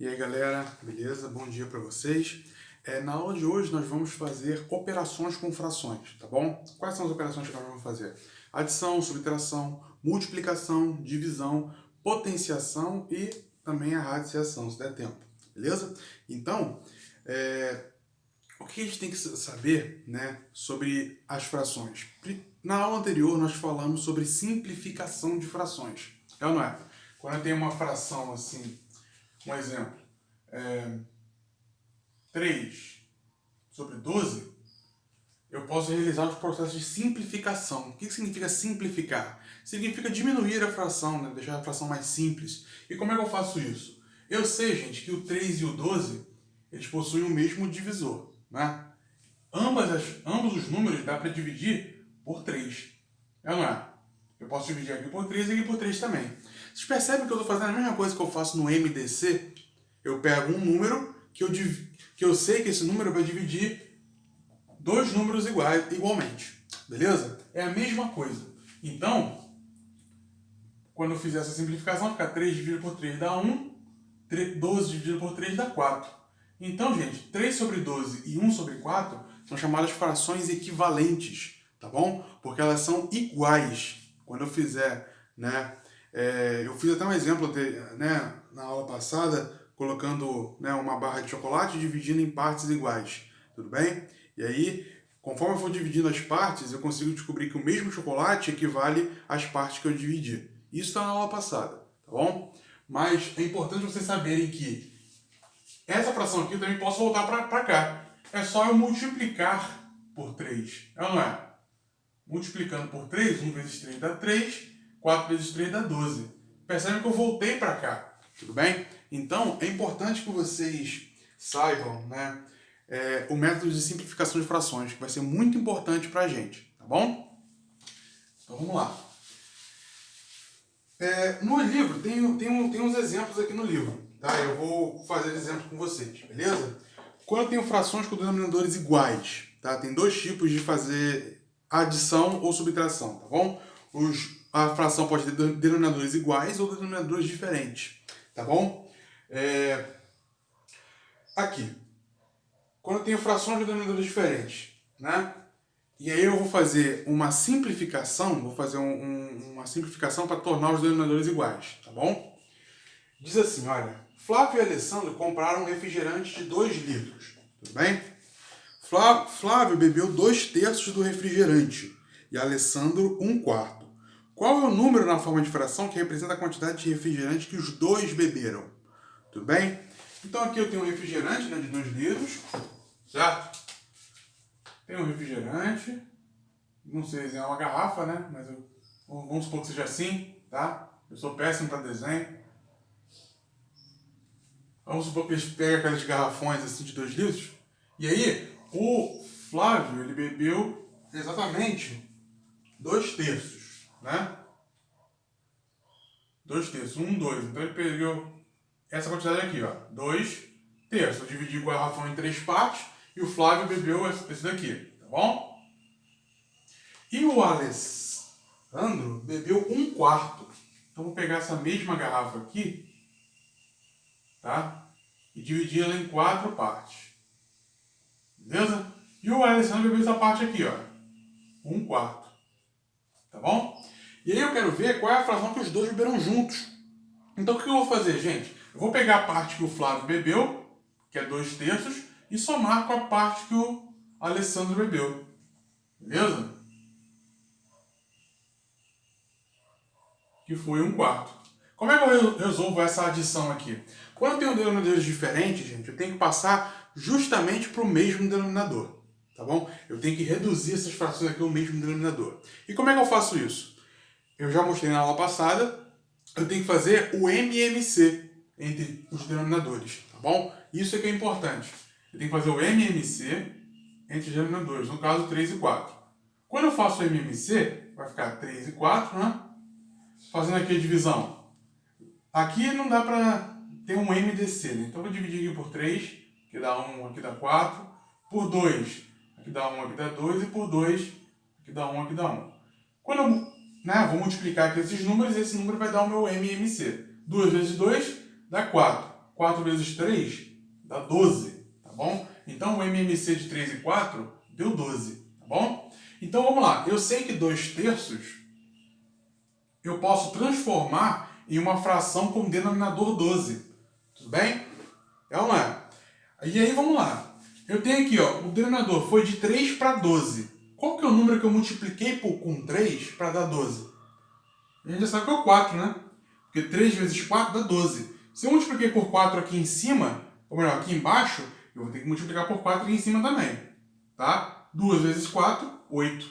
E aí galera, beleza? Bom dia para vocês. Na aula de hoje nós vamos fazer operações com frações, tá bom? Quais são as operações que nós vamos fazer? Adição, subtração, multiplicação, divisão, potenciação e também a radiciação, se der tempo, beleza? Então, o que a gente tem que saber, né, sobre as frações? Na aula anterior nós falamos sobre simplificação de frações, é ou não é? Quando eu tenho uma fração assim, um exemplo, 3 sobre 12, eu posso realizar os processos de simplificação. O que significa simplificar? Significa diminuir a fração, né? Deixar a fração mais simples. E como é que eu faço isso? Eu sei, gente, que o 3 e o 12, eles possuem o mesmo divisor, né? Ambos os números dá para dividir por 3. É ou não é? Eu posso dividir aqui por 3 e aqui por 3 também. Vocês percebem que eu estou fazendo a mesma coisa que eu faço no MDC? Eu pego um número que eu sei que esse número vai dividir dois números igualmente. Beleza? É a mesma coisa. Então, quando eu fizer essa simplificação, fica 3 dividido por 3 dá 1, 12 dividido por 3 dá 4. Então, gente, 3 sobre 12 e 1 sobre 4 são chamadas frações equivalentes, tá bom? Porque elas são iguais. Quando eu fizer, né? Eu fiz até um exemplo na aula passada, colocando, né, uma barra de chocolate e dividindo em partes iguais, tudo bem? E aí, conforme eu for dividindo as partes, eu consigo descobrir que o mesmo chocolate equivale às partes que eu dividi. Isso está na aula passada, tá bom? Mas é importante vocês saberem que essa fração aqui eu também posso voltar para cá. É só eu multiplicar por 3, é ou não é? Multiplicando por 3, 1 vezes 3 dá 3, 4 vezes 3 dá 12. Percebe que eu voltei para cá, tudo bem? Então, é importante que vocês saibam, né, o método de simplificação de frações, que vai ser muito importante para a gente, tá bom? Então, vamos lá. No livro, tem uns exemplos aqui no livro, tá? Eu vou fazer exemplos com vocês, beleza? Quando eu tenho frações com denominadores iguais, tá? Tem dois tipos de fazer adição ou subtração, tá bom? A fração pode ter denominadores iguais ou denominadores diferentes, tá bom? Aqui, quando eu tenho frações de denominadores diferentes, né? E aí eu vou fazer uma simplificação, uma simplificação para tornar os denominadores iguais, tá bom? Diz assim, olha, Flávio e Alessandro compraram um refrigerante de 2 litros, tudo bem? Flávio bebeu 2/3 do refrigerante e Alessandro 1/4. Qual é o número na forma de fração que representa a quantidade de refrigerante que os dois beberam? Tudo bem? Então aqui eu tenho um refrigerante, né, de 2 litros, certo? Tem um refrigerante, não sei se é uma garrafa, né, mas vamos supor que seja assim, tá? Eu sou péssimo para desenho. Vamos supor que eles pegam aqueles garrafões assim de 2 litros, e aí o Flávio, ele bebeu exatamente 2/3, né? 2/3, 1, 2. Então ele pegou essa quantidade aqui, ó, 2/3. Eu dividi o garrafão em 3 partes e o Flávio bebeu esse daqui, tá bom? E o Alessandro bebeu 1/4. Então vou pegar essa mesma garrafa aqui, tá? E dividir ela em 4 partes. Beleza? E o Alessandro bebeu essa parte aqui, ó, 1/4. Tá bom? E aí eu quero ver qual é a fração que os dois beberam juntos. Então o que eu vou fazer, gente? Eu vou pegar a parte que o Flávio bebeu, que é 2/3, e somar com a parte que o Alessandro bebeu. Beleza? Que foi 1/4. Como é que eu resolvo essa adição aqui? Quando eu tenho denominadores diferentes, gente, eu tenho que passar justamente para o mesmo denominador. Tá bom? Eu tenho que reduzir essas frações aqui ao mesmo denominador. E como é que eu faço isso? Eu já mostrei na aula passada, eu tenho que fazer o MMC entre os denominadores, tá bom? Isso é que é importante. Eu tenho que fazer o MMC entre os denominadores, no caso 3 e 4. Quando eu faço o MMC, vai ficar 3 e 4, né? Fazendo aqui a divisão. Aqui não dá para ter um MDC, né? Então eu vou dividir aqui por 3, aqui dá 1, aqui dá 4, por 2, aqui dá 1, aqui dá 2, e por 2, aqui dá 1, aqui dá 1. Quando eu vou multiplicar aqui esses números, esse número vai dar o meu MMC. 2 vezes 2 dá 4. 4 vezes 3 dá 12, tá bom? Então o MMC de 3 e 4 deu 12, tá bom? Então vamos lá, eu sei que 2/3 eu posso transformar em uma fração com denominador 12, tudo bem? É ou não é? E aí vamos lá, eu tenho aqui, ó, o denominador foi de 3 para 12. Qual que é o número que eu multipliquei com 3 para dar 12? A gente já sabe que é o 4, né? Porque 3 vezes 4 dá 12. Se eu multipliquei por 4 aqui em cima, ou melhor, aqui embaixo, eu vou ter que multiplicar por 4 aqui em cima também. Tá? 2 vezes 4, 8.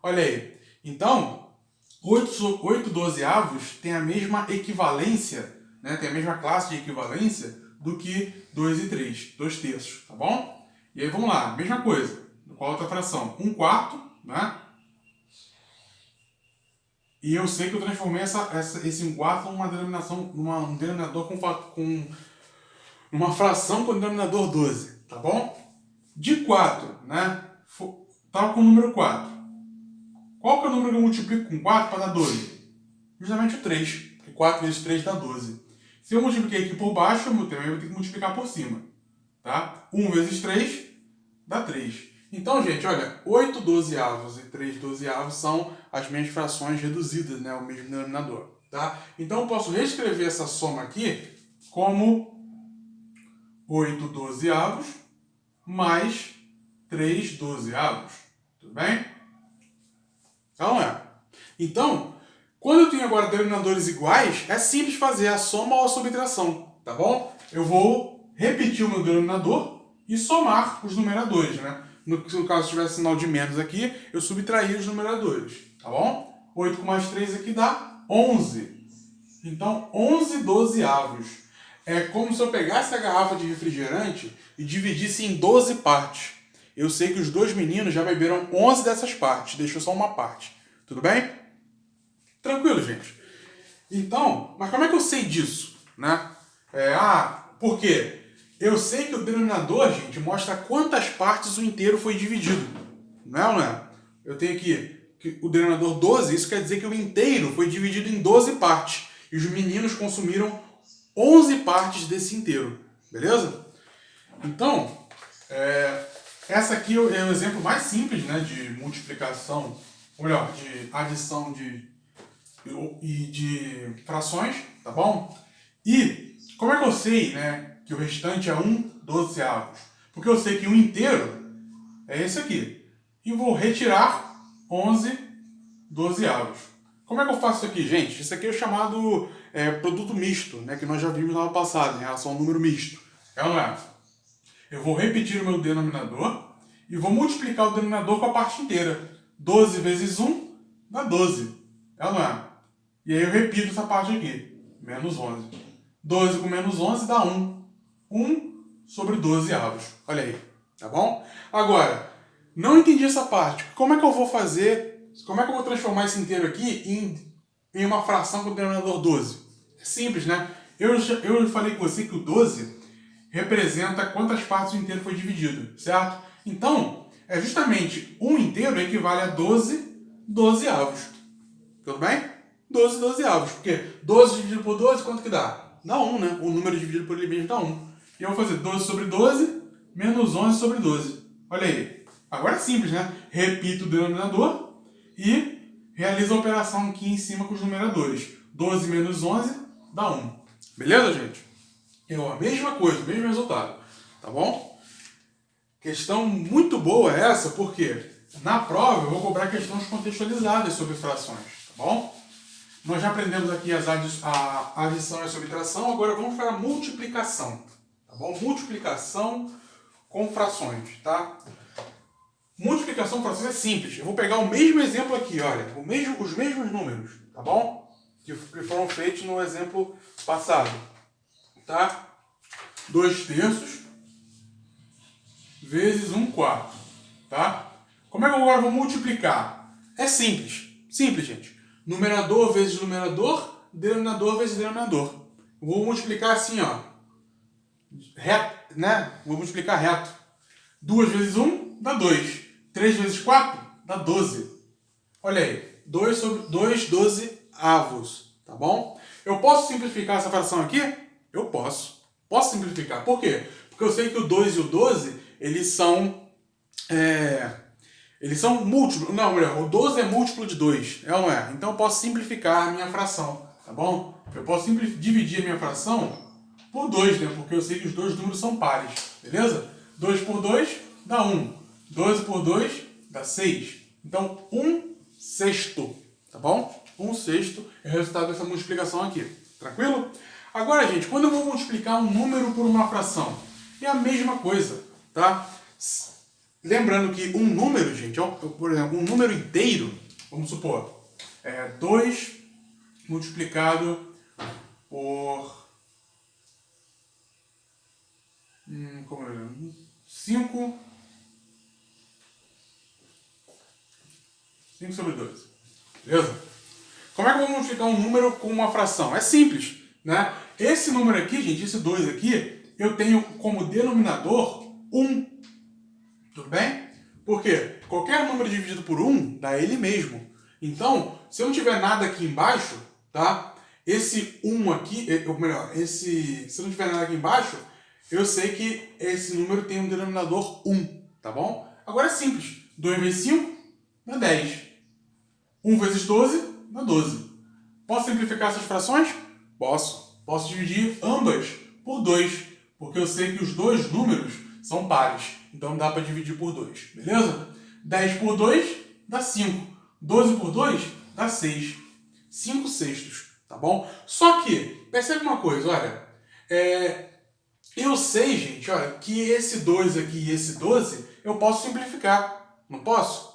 Olha aí. Então, 8 dozeavos tem a mesma equivalência, né? Tem a mesma classe de equivalência do que 2 e 3, 2/3, tá bom? E aí vamos lá, mesma coisa. Qual a outra fração? 1/4, né? E eu sei que eu transformei esse 1/4 numa denominação, um denominador com uma fração com denominador 12, tá bom? De 4, né? Estava com o número 4. Qual que é o número que eu multiplico com 4 para dar 12? Justamente o 3, porque 4 vezes 3 dá 12. Se eu multipliquei aqui por baixo, eu também vou ter que multiplicar por cima, tá? 1 vezes 3 dá 3. Então, gente, olha, 8 dozeavos e 3 dozeavos são as minhas frações reduzidas, né? O mesmo denominador, tá? Então, eu posso reescrever essa soma aqui como 8 dozeavos mais 3 dozeavos, tudo bem? Então, Então, quando eu tenho agora denominadores iguais, é simples fazer a soma ou a subtração, tá bom? Eu vou repetir o meu denominador e somar os numeradores, né? No caso, se tivesse sinal de menos aqui, eu subtraía os numeradores, tá bom? 8 com mais 3 aqui dá 11. Então, 11 dozeavos. É como se eu pegasse a garrafa de refrigerante e dividisse em 12 partes. Eu sei que os dois meninos já beberam 11 dessas partes, deixou só uma parte. Tudo bem? Tranquilo, gente. Então, mas como é que eu sei disso, né? Por quê? Eu sei que o denominador, gente, mostra quantas partes o inteiro foi dividido. Não é ou não é? Eu tenho aqui que o denominador 12, isso quer dizer que o inteiro foi dividido em 12 partes. E os meninos consumiram 11 partes desse inteiro. Beleza? Então, essa aqui é o exemplo mais simples, né, de multiplicação, ou melhor, de adição e de frações, tá bom? E como é que eu sei, né, que o restante é 1 dozeavos? Porque eu sei que o inteiro é esse aqui. E vou retirar 11 dozeavos. Como é que eu faço isso aqui, gente? Isso aqui é o chamado produto misto, né, que nós já vimos no ano passado, em relação ao número misto. É ou não é? Eu vou repetir o meu denominador e vou multiplicar o denominador com a parte inteira. 12 vezes 1 dá 12. É ou não é? E aí eu repito essa parte aqui. Menos 11. 12 com menos 11 dá 1. 1 sobre 12avos. Olha aí. Tá bom? Agora, não entendi essa parte. Como é que eu vou fazer? Como é que eu vou transformar esse inteiro aqui em uma fração com o denominador 12? É simples, né? Eu falei com você que o 12 representa quantas partes o inteiro foi dividido, certo? Então, justamente 1 inteiro equivale a 12 dozeavos. Tudo bem? 12 dozeavos. Porque 12 dividido por 12, quanto que dá? Dá 1, né? O número dividido por ele mesmo dá 1. E eu vou fazer 12 sobre 12 menos 11 sobre 12. Olha aí. Agora é simples, né? Repito o denominador e realizo a operação aqui em cima com os numeradores. 12 menos 11 dá 1. Beleza, gente? A mesma coisa, o mesmo resultado. Tá bom? Questão muito boa essa, porque na prova eu vou cobrar questões contextualizadas sobre frações. Tá bom? Nós já aprendemos aqui a adição e a subtração, agora vamos para a multiplicação. Tá bom? Multiplicação com frações, tá? Multiplicação com frações é simples. Eu vou pegar o mesmo exemplo aqui, olha, os mesmos números, tá bom? Que foram feitos no exemplo passado. Tá? 2/3 vezes 1/4. Tá? Como é que eu agora vou multiplicar? É simples. Simples, gente. Numerador vezes numerador, denominador vezes denominador. Vou multiplicar assim, ó. Reto, né? Vou multiplicar reto. 2 vezes 1 dá 2. 3 vezes 4 dá 12. Olha aí. 2 sobre 2 dozeavos. Tá bom? Eu posso simplificar essa fração aqui? Eu posso. Posso simplificar. Por quê? Porque eu sei que o 2 e o 12, eles são múltiplos. Não, melhor, o 12 é múltiplo de 2, é ou não é? Então eu posso simplificar a minha fração, tá bom? Eu posso dividir a minha fração por 2, né? Porque eu sei que os dois números são pares, beleza? 2 por 2 dá 1. 12 por 2 dá 6. Então, 1/6, tá bom? 1/6 é o resultado dessa multiplicação aqui. Tranquilo? Agora, gente, quando eu vou multiplicar um número por uma fração, é a mesma coisa, tá? Lembrando que um número, gente, por exemplo, um número inteiro, vamos supor, 2 multiplicado por 5 sobre 2. Beleza? Como é que eu vou multiplicar um número com uma fração? É simples, né? Esse número aqui, gente, esse 2 aqui, eu tenho como denominador 1. Tudo bem? Porque qualquer número dividido por 1 dá ele mesmo. Então, se eu não tiver nada aqui embaixo, tá? Esse 1 aqui, ou melhor, se eu não tiver nada aqui embaixo, eu sei que esse número tem um denominador 1, tá bom? Agora é simples. 2 vezes 5 dá 10. 1 vezes 12 dá 12. Posso simplificar essas frações? Posso. Posso dividir ambas por 2, porque eu sei que os dois números são pares. Então dá para dividir por 2, beleza? 10 por 2 dá 5. 12 por 2 dá 6. 5/6, tá bom? Só que, percebe uma coisa, olha. Eu sei, gente, olha, que esse 2 aqui e esse 12 eu posso simplificar. Não posso?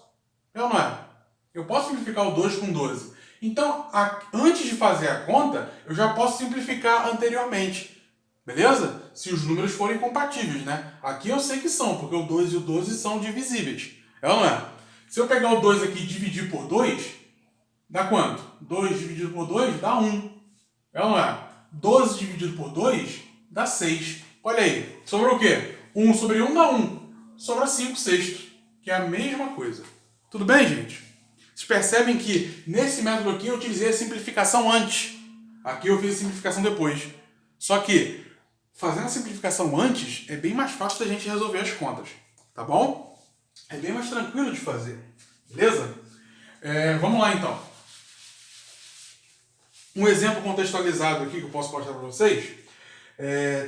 É ou não é? Eu posso simplificar o 2 com 12. Então, antes de fazer a conta, eu já posso simplificar anteriormente. Beleza? Se os números forem compatíveis, né? Aqui eu sei que são, porque o 2 e o 12 são divisíveis. É ou não é? Se eu pegar o 2 aqui e dividir por 2, dá quanto? 2 dividido por 2 dá 1. É ou não é? 12 dividido por 2 dá 6. Olha aí. Sobrou o quê? 1 sobre 1 dá 1. Sobra 5/6, que é a mesma coisa. Tudo bem, gente? Vocês percebem que nesse método aqui eu utilizei a simplificação antes. Aqui eu fiz a simplificação depois. Só que, fazendo a simplificação antes, é bem mais fácil da gente resolver as contas. Tá bom? É bem mais tranquilo de fazer. Beleza? Vamos lá, então. Um exemplo contextualizado aqui que eu posso mostrar para vocês.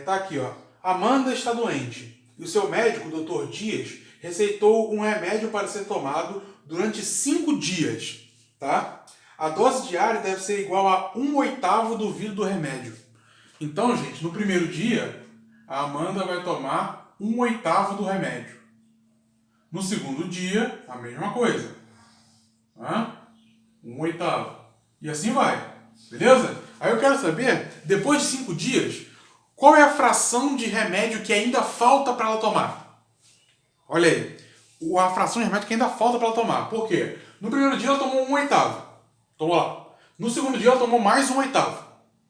Tá aqui, ó. Amanda está doente. E o seu médico, o Dr. Dias, receitou um remédio para ser tomado durante 5 dias, tá? A dose diária deve ser igual a 1/8 do vidro do remédio. Então, gente, no primeiro dia, a Amanda vai tomar 1/8 do remédio. No segundo dia, a mesma coisa. 1/8. E assim vai. Beleza? Aí eu quero saber, depois de 5 dias, qual é a fração de remédio que ainda falta para ela tomar? Olha aí. A fração de remédio que ainda falta para ela tomar. Por quê? No primeiro dia ela tomou 1/8. Tomou lá. No segundo dia ela tomou mais 1/8.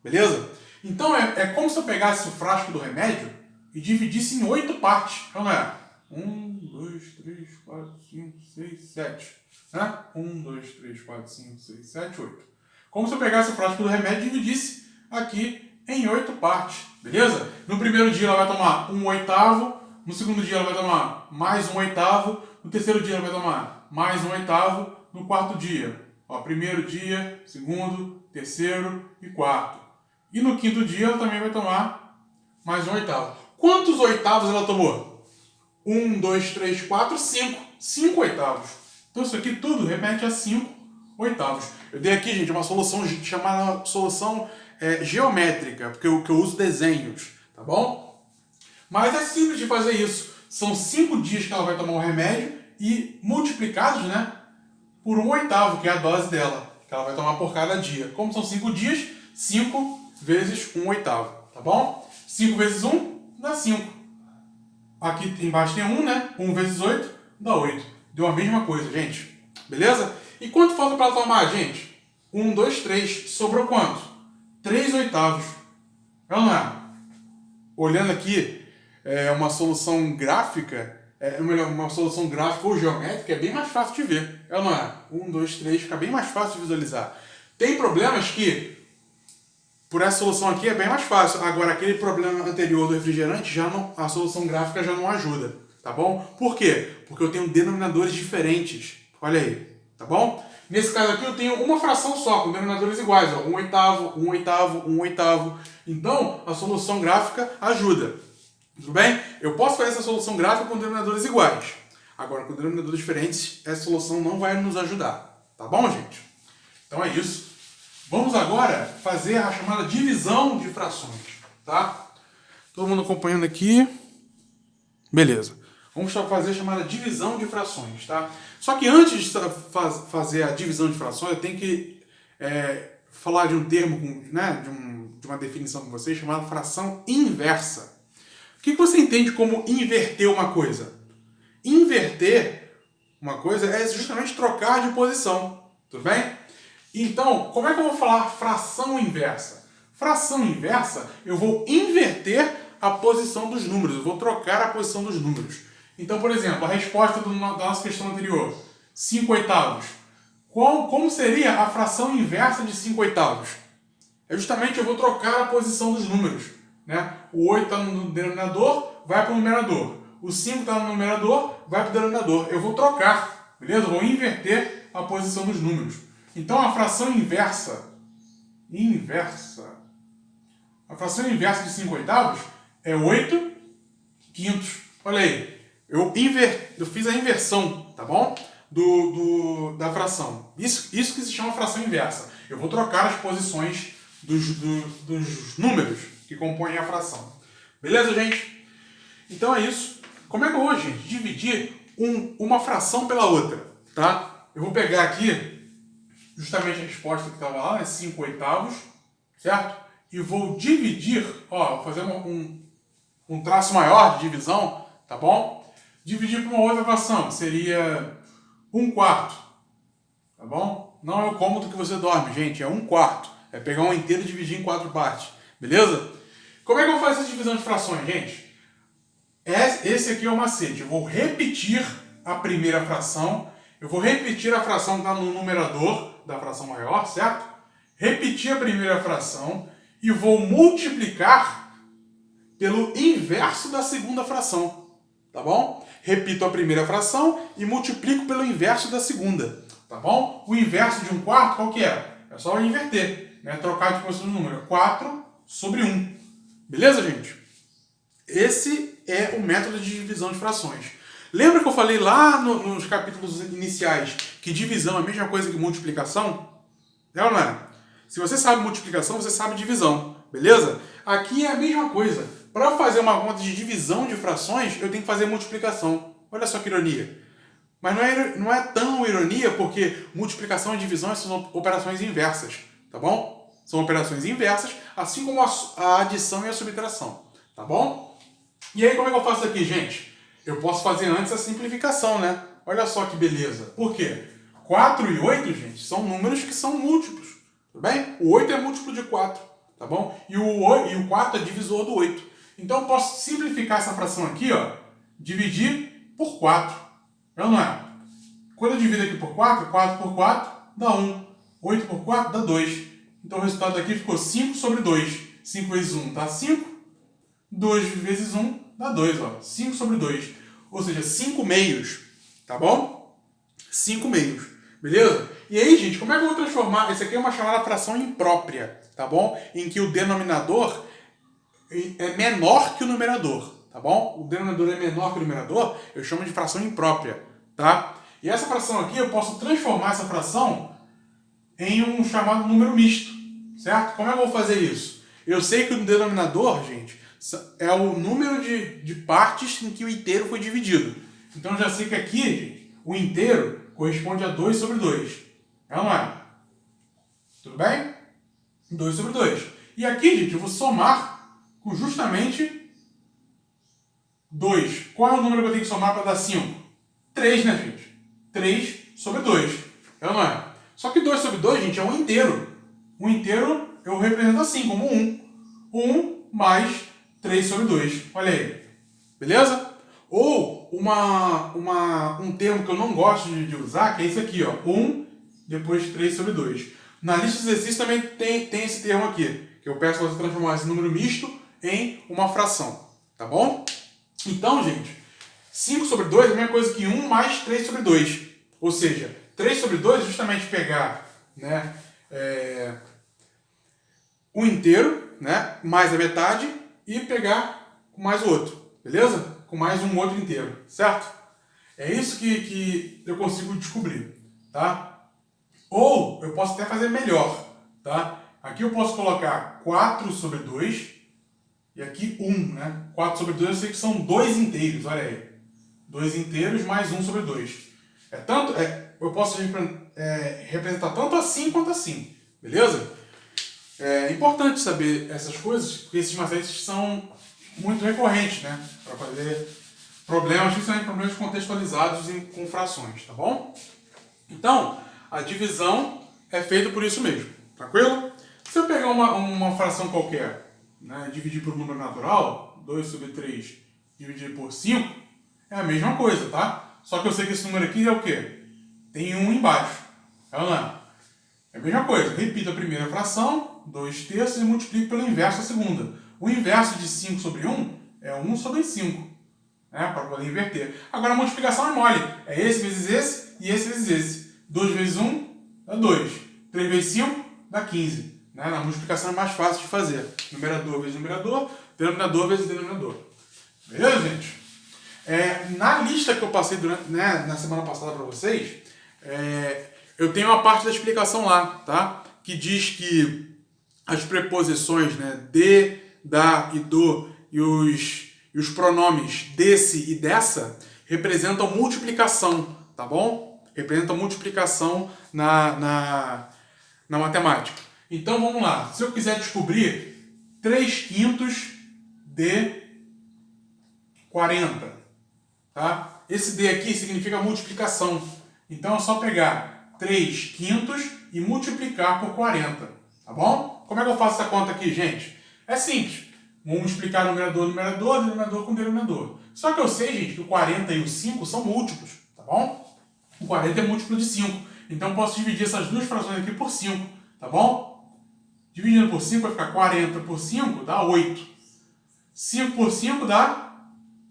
Beleza? Então é como se eu pegasse o frasco do remédio e dividisse em 8 partes. Então não é? 1, 2, 3, 4, 5, 6, 7. Né? 1, 2, 3, 4, 5, 6, 7, 8. Como se eu pegasse o frasco do remédio e dividisse aqui em 8 partes. Beleza? No primeiro dia ela vai tomar 1/8. No segundo dia ela vai tomar mais 1/8. No terceiro dia ela vai tomar mais 1/8. No quarto dia, ó, primeiro dia, segundo, terceiro e quarto. E no quinto dia ela também vai tomar mais 1/8. Quantos oitavos ela tomou? 1, 2, 3, 4, 5. 5 oitavos. Então isso aqui tudo remete a 5 oitavos. Eu dei aqui, gente, uma solução chamada solução geométrica, porque eu uso desenhos, tá bom? Mas é simples de fazer isso. São 5 dias que ela vai tomar o remédio e multiplicados, né, por 1/8, que é a dose dela, que ela vai tomar por cada dia. Como são 5 dias, 5 vezes 1/8, tá bom? 5 vezes 1 dá 5. Aqui embaixo tem 1, né? 1 vezes 8 dá 8. Deu a mesma coisa, gente. Beleza? E quanto falta para ela tomar, gente? 1, 2, 3. Sobrou quanto? 3 oitavos. É ou não é? Olhando aqui, uma solução gráfica, uma solução gráfica ou geométrica é bem mais fácil de ver. É ou não é? 1, 2, 3, fica bem mais fácil de visualizar. Tem problemas que por essa solução aqui é bem mais fácil. Agora, aquele problema anterior do refrigerante, já não, a solução gráfica já não ajuda, tá bom? Por quê? Porque eu tenho denominadores diferentes. Olha aí, tá bom? Nesse caso aqui eu tenho uma fração só, com denominadores iguais, ó, 1/8, 1/8, 1/8. Então, a solução gráfica ajuda. Tudo bem? Eu posso fazer essa solução gráfica com denominadores iguais. Agora, com denominadores diferentes, essa solução não vai nos ajudar. Tá bom, gente? Então é isso. Vamos agora fazer a chamada divisão de frações, tá? Todo mundo acompanhando aqui? Beleza. Vamos fazer a chamada divisão de frações, tá? Só que antes de fazer a divisão de frações, eu tenho que falar de um termo, né, de uma definição com vocês, chamada fração inversa. O que você entende como inverter uma coisa? Inverter uma coisa é justamente trocar de posição, tudo bem? Então, como é que eu vou falar fração inversa? Fração inversa, eu vou inverter a posição dos números, eu vou trocar a posição dos números. Então, por exemplo, a resposta da nossa questão anterior, 5/8. Como seria a fração inversa de 5/8? É justamente eu vou trocar a posição dos números, né? O 8 está no denominador, vai para o numerador. O 5 está no numerador, vai para o denominador. Eu vou trocar, beleza? Eu vou inverter a posição dos números. Então, a fração inversa, a fração inversa de 5/8 é 8/5. Olha aí, eu fiz a inversão, tá bom? Da fração. Isso que se chama fração inversa. Eu vou trocar as posições dos números que compõem a fração. Beleza, gente? Então é isso. Como é que eu vou, gente, dividir uma fração pela outra, tá? Eu vou pegar aqui justamente a resposta que estava lá, 5/8, certo? E vou dividir, ó, vou fazer um traço maior de divisão, tá bom? Dividir por uma outra fração, que seria 1/4, tá bom? Não é o cômodo que você dorme, gente, é 1/4. É pegar um inteiro e dividir em 4 partes, beleza? Como é que eu faço essa divisão de frações, gente? Esse aqui é o macete. Eu vou repetir a primeira fração, eu vou repetir a fração que está no numerador da fração maior, certo? Repetir a primeira fração e vou multiplicar pelo inverso da segunda fração, tá bom? Repito a primeira fração e multiplico pelo inverso da segunda, tá bom? O inverso de 1/4, qual que é? É só inverter, né? Trocar de posição do número. 4/1. Beleza, gente? Esse é o método de divisão de frações. Lembra que eu falei lá nos capítulos iniciais que divisão é a mesma coisa que multiplicação? É ou não é? Se você sabe multiplicação, você sabe divisão, beleza? Aqui é a mesma coisa. Para fazer uma conta de divisão de frações, eu tenho que fazer multiplicação. Olha só que ironia. Mas não é tão ironia, porque multiplicação e divisão são operações inversas, tá bom? São operações inversas, assim como a adição e a subtração, tá bom? E aí, como é que eu faço aqui, gente? Eu posso fazer antes a simplificação, né? Olha só que beleza. Por quê? 4 e 8, gente, são números que são múltiplos, tudo bem? O 8 é múltiplo de 4, tá bom? E o 4 é divisor do 8. Então, eu posso simplificar essa fração aqui, ó, dividir por 4. É ou não é? Quando eu divido aqui por 4, 4 por 4 dá 1. 8 por 4 dá 2. Então, o resultado aqui ficou 5/2. 5 vezes 1 dá 5. 2 vezes 1 dá 2, ó. 5/2. Ou seja, 5 meios. Tá bom? 5 meios. Beleza? E aí, gente, como é que eu vou transformar? Esse aqui é uma chamada fração imprópria, tá bom? Em que o denominador é menor que o numerador, tá bom? O denominador é menor que o numerador, eu chamo de fração imprópria, tá? E essa fração aqui, eu posso transformar essa fração em um chamado número misto, certo? Como é que eu vou fazer isso? Eu sei que o denominador, gente, é o número de partes em que o inteiro foi dividido. Então, eu já sei que aqui, gente, o inteiro corresponde a 2/2. É ou não é? Tudo bem? 2/2. E aqui, gente, eu vou somar com justamente 2. Qual é o número que eu tenho que somar para dar 5? 3, né, gente? 3/2. É ou não é? Só que 2/2, gente, é um inteiro. Um inteiro eu represento assim, como 1. 1 mais 3/2. Olha aí. Beleza? Ou um termo que eu não gosto de usar, que é esse aqui, ó. 1, depois 3/2. Na lista de exercícios também tem esse termo aqui, que Eu peço para você transformar esse número misto em uma fração, tá bom? Então, gente, 5 sobre 2 é a mesma coisa que 1 mais 3 sobre 2. Ou seja, 3 sobre 2 é justamente pegar, né, o inteiro, né, mais a metade e pegar com mais o outro, beleza? Com mais um outro inteiro, certo? É isso que eu consigo descobrir, tá? Ou eu posso até fazer melhor, tá? Aqui eu posso colocar 4 sobre 2 e aqui 1, né? 4 sobre 2 eu sei que são 2 inteiros, olha aí. 2 inteiros mais 1 sobre 2. Eu posso representar tanto assim quanto assim, beleza? É importante saber essas coisas, porque esses macetes são muito recorrentes, né? Para fazer problemas, principalmente problemas contextualizados com frações, tá bom? Então, a divisão é feita por isso mesmo, tranquilo? Se eu pegar uma fração qualquer, né, dividir por um número natural, 2 sobre 3 dividir por 5, é a mesma coisa, tá? Só que eu sei que esse número aqui é o quê? Tem 1 embaixo. Vamos lá. É a mesma coisa. Repito a primeira fração, 2 terços, e multiplico pelo inverso da segunda. O inverso de 5 sobre 1 é 1 sobre 5. Né, para poder inverter. Agora a multiplicação é mole. É esse vezes esse e esse vezes esse. 2 vezes 1 dá 2. 3 vezes 5 dá 15. Né? A multiplicação é mais fácil de fazer. Numerador vezes numerador, denominador vezes denominador. Beleza, gente? Na lista que eu passei na semana passada para vocês, eu tenho uma parte da explicação lá, tá? Que diz que as preposições, né, de, da e do e os pronomes desse e dessa representam multiplicação, tá bom? Representam multiplicação na matemática. Então vamos lá. Se eu quiser descobrir 3 quintos de 40, tá? Esse D aqui significa multiplicação. Então é só pegar 3 quintos e multiplicar por 40, tá bom? Como é que eu faço essa conta aqui, gente? É simples. Vamos multiplicar numerador, denominador com denominador. Só que eu sei, gente, que o 40 e o 5 são múltiplos, tá bom? O 40 é múltiplo de 5. Então eu posso dividir essas duas frações aqui por 5, tá bom? Dividindo por 5 vai ficar 40 por 5 dá 8. 5 por 5 dá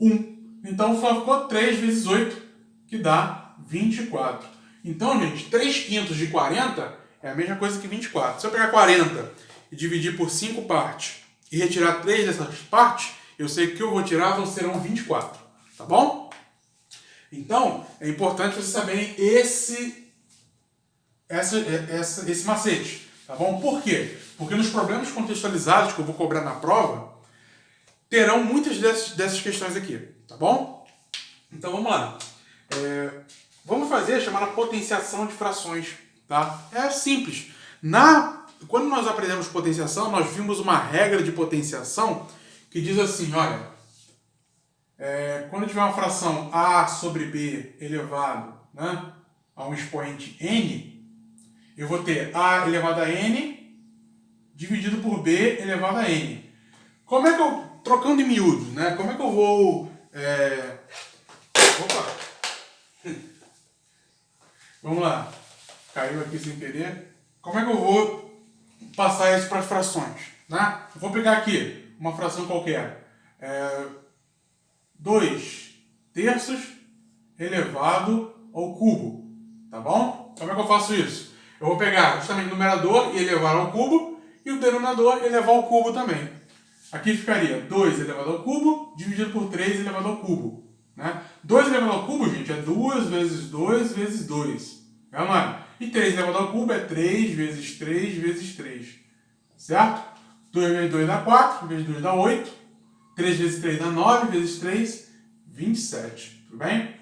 1. Então só ficou 3 vezes 8, que dá 24. Então, gente, 3 quintos de 40 é a mesma coisa que 24. Se eu pegar 40 e dividir por 5 partes e retirar 3 dessas partes, eu sei que o que eu vou tirar serão 24. Tá bom? Então, é importante vocês saberem esse macete. Tá bom? Por quê? Porque nos problemas contextualizados que eu vou cobrar na prova, terão muitas dessas questões aqui. Tá bom? Então vamos lá. Vamos fazer a chamada potenciação de frações. Tá? É simples. Quando nós aprendemos potenciação, nós vimos uma regra de potenciação que diz assim, olha, quando tiver uma fração A sobre B elevado, né, a um expoente N, eu vou ter A elevado a N dividido por B elevado a N. Como é que eu, trocando em miúdos, né, como é que eu vou... Opa! Vamos lá. Caiu aqui sem querer. Como é que eu vou passar isso para as frações? Né? Eu vou pegar aqui uma fração qualquer. 2 terços elevado ao cubo. Tá bom? Como é que eu faço isso? Eu vou pegar justamente o numerador e elevar ao cubo e o denominador elevar ao cubo também. Aqui ficaria 2 elevado ao cubo dividido por 3 elevado ao cubo. Né? 2 elevado ao cubo, gente, é 2 vezes 2 vezes 2. Vamos lá. E 3 elevado ao cubo é 3 vezes 3 vezes 3. Certo? 2 vezes 2 dá 4, vezes 2 dá 8. 3 vezes 3 dá 9, vezes 3, 27. Tudo bem?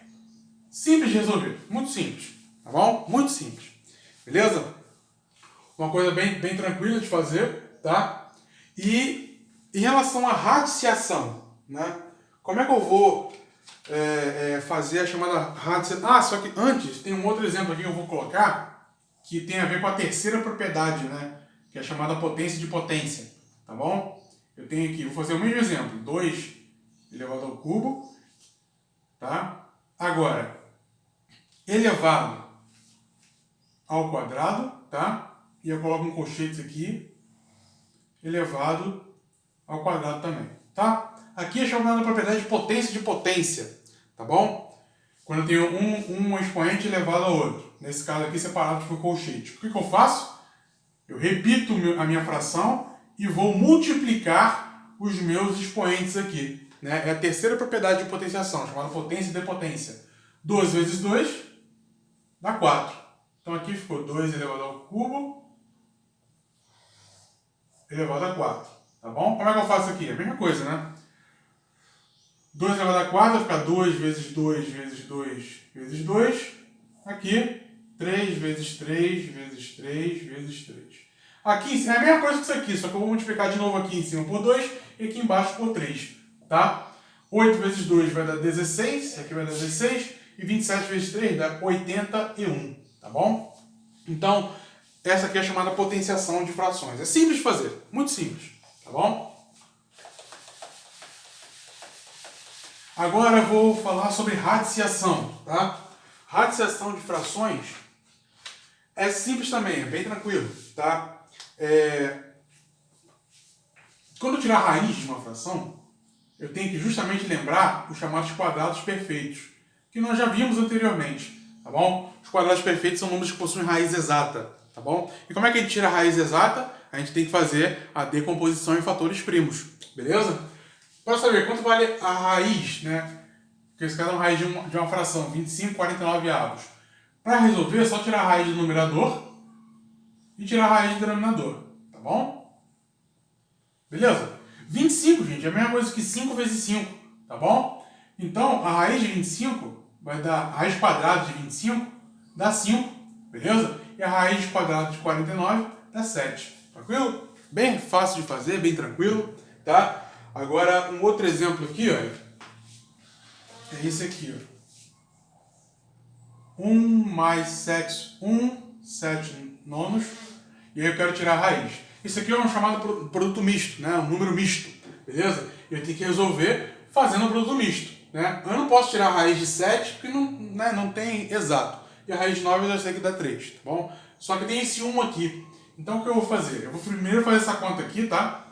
Simples de resolver. Muito simples. Tá bom? Muito simples. Beleza? Uma coisa bem tranquila de fazer, tá? E em relação à radiciação, né? Como é que eu vou fazer a chamada radiciação? Só que antes tem um outro exemplo aqui que eu vou colocar que tem a ver com a terceira propriedade, né? Que é a chamada potência de potência, tá bom? Eu tenho aqui, vou fazer o mesmo exemplo, 2 elevado ao cubo, tá? Agora, elevado ao quadrado, tá? E eu coloco um colchete aqui, elevado ao quadrado também, tá? Aqui é chamada propriedade de potência, tá bom? Quando eu tenho um expoente elevado ao outro. Nesse caso aqui, separado por colchete. O que eu faço? Eu repito a minha fração e vou multiplicar os meus expoentes aqui. Né? É a terceira propriedade de potenciação, chamada potência de potência. 2 vezes 2 dá 4. Então aqui ficou 2 elevado ao cubo elevado a 4. Tá bom? Como é que eu faço aqui? A mesma coisa, né? 2 elevado a 4 vai ficar 2 vezes 2 vezes 2 vezes 2. Aqui, 3 vezes 3 vezes 3 vezes 3. Aqui é a mesma coisa que isso aqui, só que eu vou multiplicar de novo aqui em cima por 2 e aqui embaixo por 3. Tá? 8 vezes 2 vai dar 16, aqui vai dar 16, e 27 vezes 3 dá 81. Tá bom? Então, essa aqui é a chamada potenciação de frações. É simples de fazer, muito simples. Tá bom? Agora eu vou falar sobre radiciação, tá? Radiciação de frações é simples também, é bem tranquilo, tá? Quando eu tirar a raiz de uma fração, eu tenho que justamente lembrar os chamados quadrados perfeitos, que nós já vimos anteriormente, tá bom? Os quadrados perfeitos são números que possuem raiz exata, tá bom? E como é que a gente tira a raiz exata? A gente tem que fazer a decomposição em fatores primos, beleza? Para saber quanto vale a raiz, né? Porque esse caso é uma raiz de uma fração, 25,49 avos. Para resolver, é só tirar a raiz do numerador e tirar a raiz do denominador, tá bom? Beleza? 25, gente, é a mesma coisa que 5 vezes 5, tá bom? Então, a raiz de 25 vai dar, a raiz quadrada de 25 dá 5, beleza? E a raiz quadrada de 49 dá 7, tranquilo? Bem fácil de fazer, bem tranquilo, tá? Agora, um outro exemplo aqui, ó, é esse aqui, ó. 1 mais 7 nonos, e aí eu quero tirar a raiz. Isso aqui é um chamado produto misto, né? Um número misto, beleza? Eu tenho que resolver fazendo um produto misto, né? Eu não posso tirar a raiz de 7 porque não, né, não tem exato. E a raiz de 9 eu já sei que dá 3, tá bom? Só que tem esse 1 aqui. Então o que eu vou fazer? Eu vou primeiro fazer essa conta aqui, tá?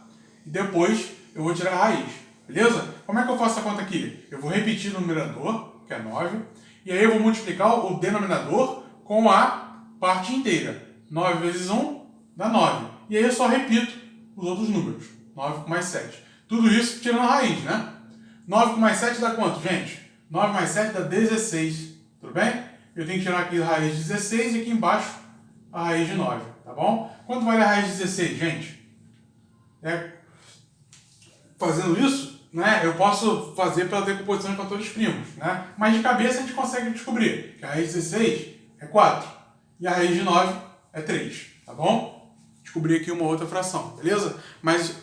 E depois eu vou tirar a raiz, beleza? Como é que eu faço essa conta aqui? Eu vou repetir o numerador, que é 9, e aí eu vou multiplicar o denominador com a parte inteira. 9 vezes 1 dá 9. E aí eu só repito os outros números. 9 com mais 7. Tudo isso tirando a raiz, né? 9 com mais 7 dá quanto, gente? 9 mais 7 dá 16. Tudo bem? Eu tenho que tirar aqui a raiz de 16 e aqui embaixo a raiz de 9. Tá bom? Quanto vale a raiz de 16, gente? Fazendo isso, né, eu posso fazer pela decomposição de fatores primos, né? Mas de cabeça a gente consegue descobrir que a raiz de 16 é 4 e a raiz de 9 é 3, tá bom? Descobri aqui uma outra fração, beleza? Mas,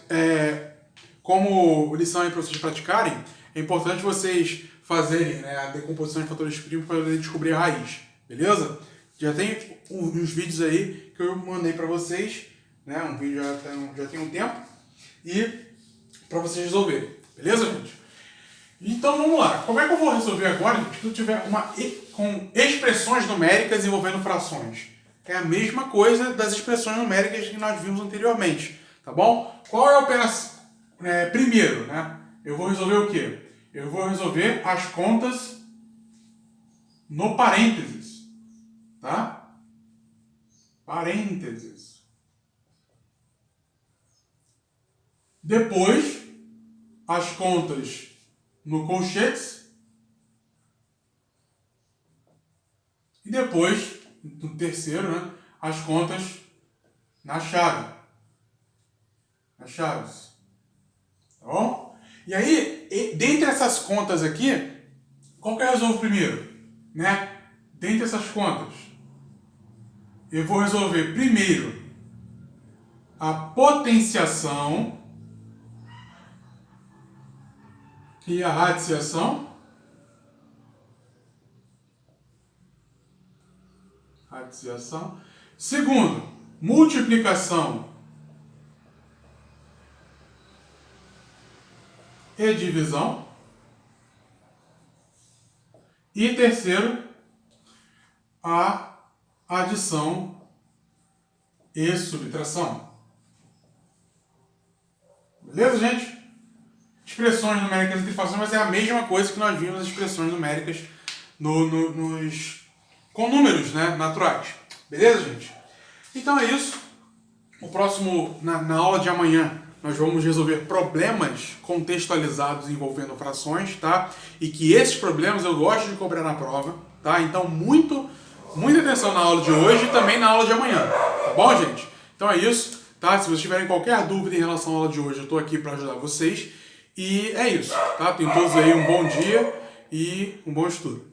como lição aí para vocês praticarem, é importante vocês fazerem, né, a decomposição de fatores primos para poder descobrir a raiz, beleza? Já tem uns vídeos aí que eu mandei para vocês, né? Um vídeo já tem um tempo, e para vocês resolverem, beleza, gente? Então vamos lá. Como é que eu vou resolver agora, gente, se eu tiver com expressões numéricas envolvendo frações? É a mesma coisa das expressões numéricas que nós vimos anteriormente, tá bom? Qual é a operação? Primeiro, né? Eu vou resolver o quê? Eu vou resolver as contas no parênteses, tá? Parênteses. Depois, as contas no colchetes. E depois, no terceiro, né, as contas na chave. Nas chaves. Tá bom? E aí, dentre essas contas aqui, qual que eu resolvo primeiro? Né? Dentre essas contas, eu vou resolver primeiro a potenciação e a radiciação. Segundo, multiplicação e divisão. E terceiro, a adição e subtração. Beleza, gente? Expressões numéricas entre frações, mas é a mesma coisa que nós vimos as expressões numéricas com números, né, naturais. Beleza, gente? Então é isso. O próximo, na aula de amanhã, nós vamos resolver problemas contextualizados envolvendo frações, tá? E que esses problemas eu gosto de cobrar na prova, tá? Então muita atenção na aula de hoje e também na aula de amanhã, tá bom, gente? Então é isso, tá? Se vocês tiverem qualquer dúvida em relação à aula de hoje, eu estou aqui para ajudar vocês. E é isso, tá? Tenham todos aí um bom dia e um bom estudo.